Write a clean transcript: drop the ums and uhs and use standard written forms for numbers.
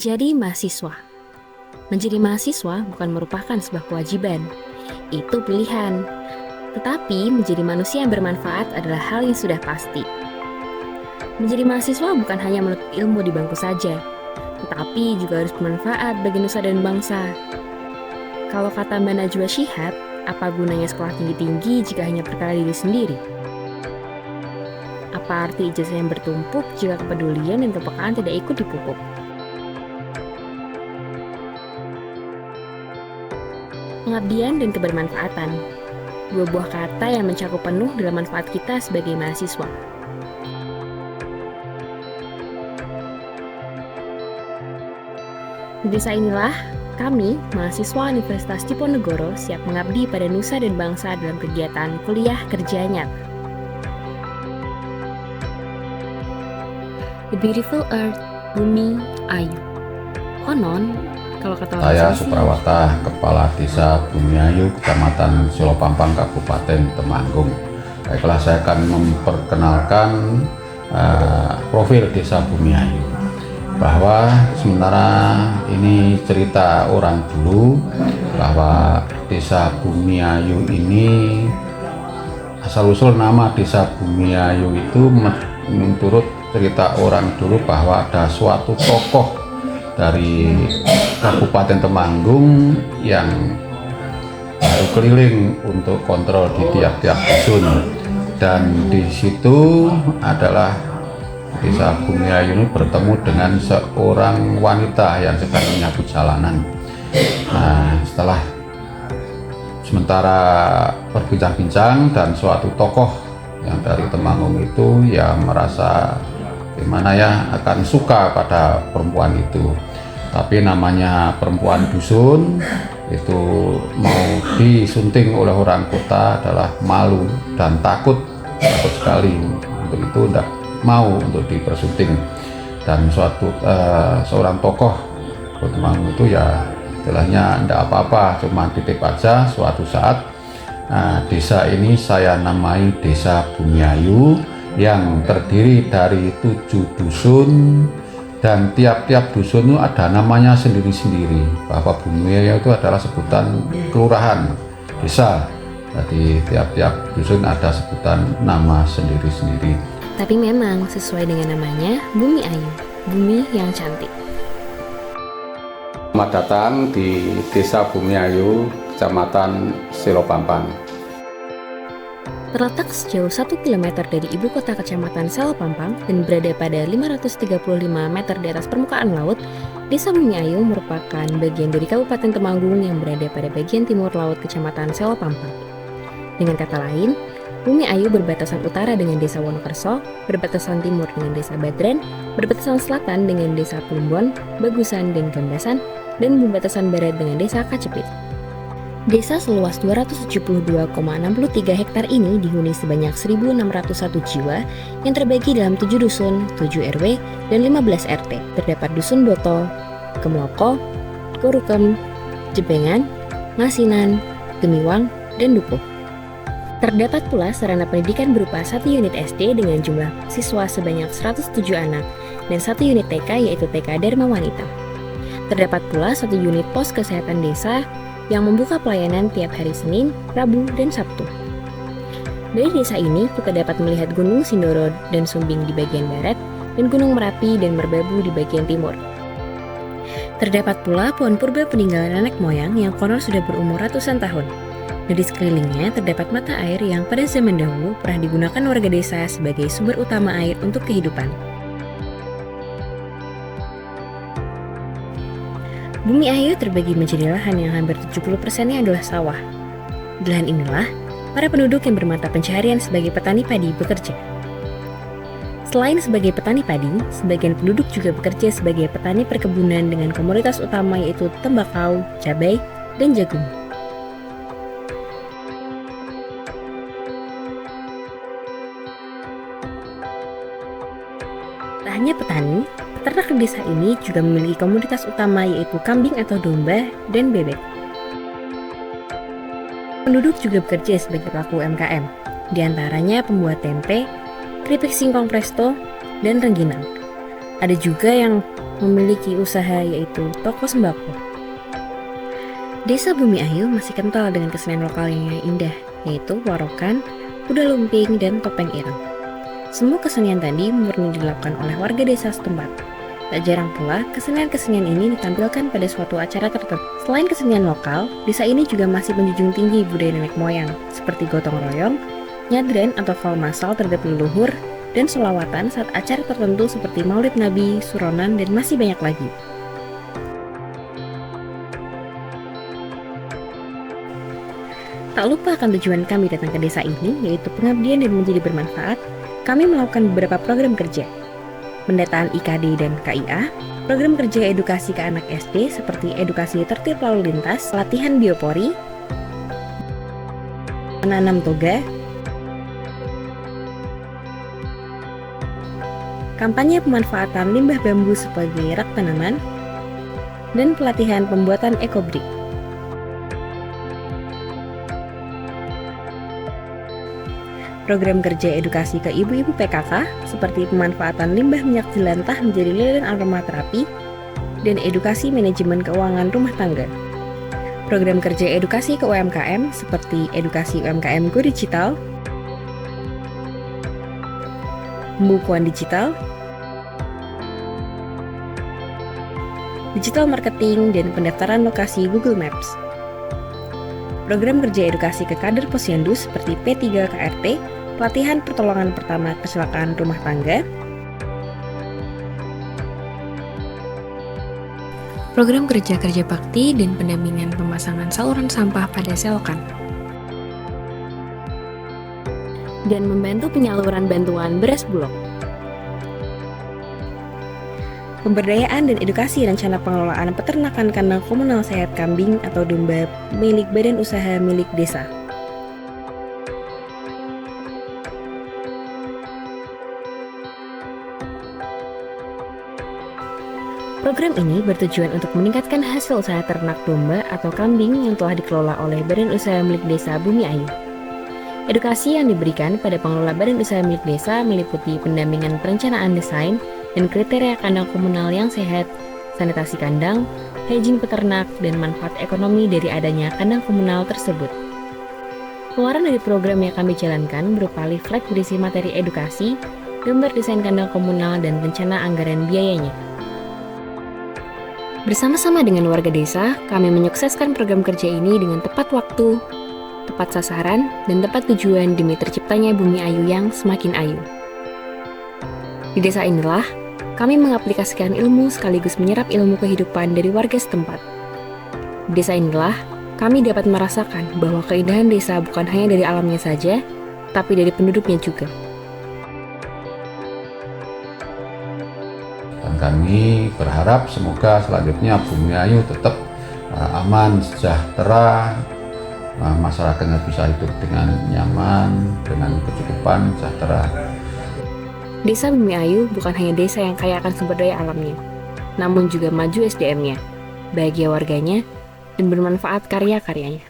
Menjadi mahasiswa. Menjadi mahasiswa bukan merupakan sebuah kewajiban. Itu pilihan. Tetapi menjadi manusia yang bermanfaat adalah hal yang sudah pasti. Menjadi mahasiswa bukan hanya menuntut ilmu di bangku saja, tetapi juga harus bermanfaat bagi nusa dan bangsa. Kalau kata Mbak Najwa Shihab, apa gunanya sekolah tinggi-tinggi jika hanya perkara diri sendiri? Apa arti ijazah yang bertumpuk jika kepedulian dan kepekaan tidak ikut dipupuk? Pengabdian dan kebermanfaatan, dua buah kata yang mencakup penuh dalam manfaat kita sebagai mahasiswa. Di desa inilah, kami, mahasiswa Universitas Diponegoro, siap mengabdi pada nusa dan bangsa dalam kegiatan kuliah kerja nyata. The Beautiful Earth, Bumi Ayu. Konon, kalau kata orang Saya sih, Suprawata, Kepala Desa Bumi Ayu, Kecamatan Silopampang, Kabupaten Temanggung. Baiklah, saya akan memperkenalkan profil Desa Bumi Ayu. Bahwa sementara ini cerita orang dulu, bahwa Desa Bumi Ayu ini asal-usul nama Desa Bumi Ayu itu menurut cerita orang dulu bahwa ada suatu tokoh dari Kabupaten Temanggung yang keliling untuk kontrol di tiap-tiap dusun, dan di situ adalah Desa Bumi Ayu ini bertemu dengan seorang wanita yang sedang menyapu jalanan. Nah, setelah sementara berbincang-bincang dan suatu tokoh yang dari Temanggung itu ya merasa gimana ya akan suka pada perempuan itu, tapi namanya perempuan dusun itu mau disunting oleh orang kota adalah malu dan takut sekali, untuk itu tidak mau untuk dipersunting. Dan seorang tokoh Temanggung itu ya istilahnya tidak apa-apa, cuma titip aja. Suatu saat desa ini saya namai Desa Bumi Ayu yang terdiri dari 7 dusun, dan tiap-tiap dusun itu ada namanya sendiri-sendiri. Bahwa Bumi Ayu itu adalah sebutan kelurahan desa, jadi tiap-tiap dusun ada sebutan nama sendiri-sendiri. tapi memang sesuai dengan namanya, Bumi Ayu, bumi yang cantik. Selamat datang di Desa Bumi Ayu, Kecamatan Silopampang. Terletak sejauh 1 km dari ibu kota Kecamatan Silopampang dan berada pada 535 meter di atas permukaan laut, Desa Bumi Ayu merupakan bagian dari Kabupaten Temanggung yang berada pada bagian timur laut Kecamatan Silopampang. Dengan kata lain, Bumi Ayu berbatasan utara dengan Desa Wonokerso, berbatasan timur dengan Desa Badran, berbatasan selatan dengan Desa Plumbon, Bagusan, dan Gambasan, dan berbatasan barat dengan Desa Kacepit. Desa seluas 272,63 hektar ini dihuni sebanyak 1.601 jiwa yang terbagi dalam 7 dusun, 7 RW, dan 15 RT. Terdapat dusun Boto, Kemloko, Kurukem, Jebengan, Ngasinan, Gemiwang, dan Dukuh. Terdapat pula sarana pendidikan berupa 1 unit SD dengan jumlah siswa sebanyak 107 anak dan 1 unit TK yaitu TK Dharma Wanita. Terdapat pula 1 unit pos kesehatan desa yang membuka pelayanan tiap hari Senin, Rabu, dan Sabtu. Dari desa ini kita dapat melihat Gunung Sindoro dan Sumbing di bagian barat dan Gunung Merapi dan Merbabu di bagian timur. Terdapat pula pohon purba peninggalan nenek moyang yang konon sudah berumur ratusan tahun. Dan di sekelilingnya terdapat mata air yang pada zaman dahulu pernah digunakan warga desa sebagai sumber utama air untuk kehidupan. Bumi Ayu terbagi menjadi lahan yang hampir 70%-nya adalah sawah. Di lahan inilah, para penduduk yang bermata pencaharian sebagai petani padi bekerja. Selain sebagai petani padi, sebagian penduduk juga bekerja sebagai petani perkebunan dengan komoditas utama yaitu tembakau, cabai, dan jagung. Tak hanya petani, peternak di desa ini juga memiliki komoditas utama yaitu kambing atau domba dan bebek. Penduduk juga bekerja sebagai pelaku UMKM, di antaranya pembuat tempe, keripik singkong presto, dan rengginang. Ada juga yang memiliki usaha yaitu toko sembako. Desa Bumi Ayu masih kental dengan kesenian lokal yang indah, yaitu warokan, kuda lumping, dan topeng ireng. Semua kesenian tadi murni dilakukan oleh warga desa setempat. Tak jarang pula, kesenian-kesenian ini ditampilkan pada suatu acara tertentu. Selain kesenian lokal, desa ini juga masih menjunjung tinggi budaya nenek moyang, seperti gotong royong, nyadran atau fal masal terhadap leluhur, dan sholawatan saat acara tertentu seperti Maulid Nabi, Suronan, dan masih banyak lagi. Tak lupa akan tujuan kami datang ke desa ini, yaitu pengabdian dan menjadi bermanfaat. Kami melakukan beberapa program kerja, pendataan IKD dan KIA, program kerja edukasi ke anak SD seperti edukasi tertib lalu lintas, latihan biopori, menanam toga, kampanye pemanfaatan limbah bambu sebagai rak tanaman, dan pelatihan pembuatan ekobrik. Program kerja edukasi ke ibu-ibu PKK seperti pemanfaatan limbah minyak jelantah menjadi lilin aromaterapi dan edukasi manajemen keuangan rumah tangga. Program kerja edukasi ke UMKM seperti edukasi UMKM Go Digital, pembukuan digital, digital marketing, dan pendaftaran lokasi Google Maps. Program kerja edukasi ke kader posyandu seperti P3 KRT, pelatihan pertolongan pertama kecelakaan rumah tangga, program kerja bakti dan pendampingan pemasangan saluran sampah pada selokan, dan membantu penyaluran bantuan beras Bulog. Pemberdayaan dan edukasi rencana pengelolaan peternakan kandang komunal sehat kambing atau domba milik badan usaha milik desa. Program ini bertujuan untuk meningkatkan hasil usaha ternak domba atau kambing yang telah dikelola oleh badan usaha milik desa Bumi Ayu. Edukasi yang diberikan pada pengelola badan usaha milik desa meliputi pendampingan perencanaan desain dan kriteria kandang komunal yang sehat, sanitasi kandang, hygiene peternak, dan manfaat ekonomi dari adanya kandang komunal tersebut. Keluaran dari program yang kami jalankan berupa leaflet berisi materi edukasi, gambar desain kandang komunal, dan rencana anggaran biayanya. Bersama-sama dengan warga desa, kami menyukseskan program kerja ini dengan tepat waktu, tepat sasaran, dan tepat tujuan demi terciptanya Bumi Ayu yang semakin ayu. Di desa inilah, kami mengaplikasikan ilmu sekaligus menyerap ilmu kehidupan dari warga setempat. Di desa inilah, kami dapat merasakan bahwa keindahan desa bukan hanya dari alamnya saja, tapi dari penduduknya juga. Dan kami berharap semoga selanjutnya Bumi Ayu tetap aman, sejahtera, masyarakatnya bisa hidup dengan nyaman, dengan kecukupan, sejahtera. Desa Bumi Ayu bukan hanya desa yang kaya akan sumber daya alamnya, namun juga maju SDM-nya, bahagia warganya, dan bermanfaat karya-karyanya.